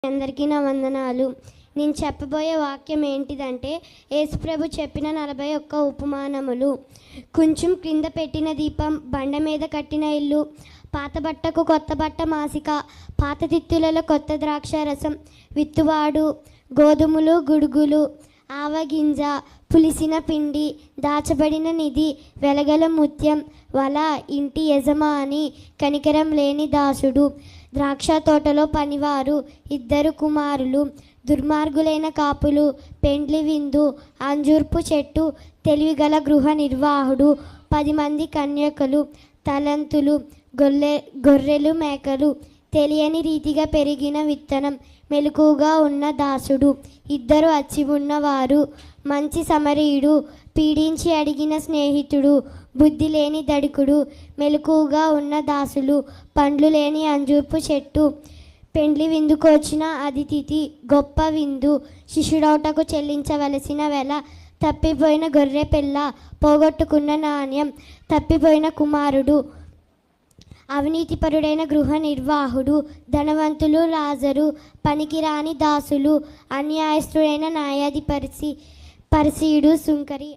అందరికీ నా వందనాలు. నేను చెప్పబోయే వాక్యం ఏంటిదంటే, యేసుప్రభు చెప్పిన 41 ఉపమానములు. కొంచెం క్రింద పెట్టిన దీపం, బండ మీద కట్టిన ఇల్లు, పాత బట్టకు కొత్త బట్ట మాసిక, పాత తిత్తులలో కొత్త ద్రాక్ష రసం, విత్తువాడు, గోధుమలు గుడుగులు, ఆవగింజ, పులిసిన పిండి, దాచబడిన నిధి, వెలగల ముత్యం, వల, ఇంటి యజమాని, కనికరం లేని దాసుడు, ద్రాక్ష తోటలో పనివారు, 2 కుమారులు, దుర్మార్గులైన కాపులు, పెండ్లి విందు, అంజూర్పు చెట్టు, తెలివిగల గృహ నిర్వాహుడు, 10 మంది కన్యకలు, తలంతులు, గొర్రెలు మేకలు, తెలియని రీతిగా పెరిగిన విత్తనం, మెలకుగా ఉన్న దాసుడు, 2 అచ్చి ఉన్నవారు, మంచి సమరీయుడు, పీడించి అడిగిన స్నేహితుడు, బుద్ధి లేని దడికుడు, మెలకుగా ఉన్న దాసులు, పండ్లు లేని అంజూర్పు చెట్టు, పెండ్లి విందుకు వచ్చిన అతిథి, గొప్ప విందు, శిష్యుడౌటకు చెల్లించవలసిన వెల, తప్పిపోయిన గొర్రె పిల్ల, పోగొట్టుకున్న నాణ్యం, తప్పిపోయిన కుమారుడు, అవినీతిపరుడైన గృహ నిర్వాహుడు, ధనవంతులు, లాజరు, పనికిరాని దాసులు, అన్యాయస్తుడైన న్యాయాధిపతి, పరిసీయుడు, సుంకరి.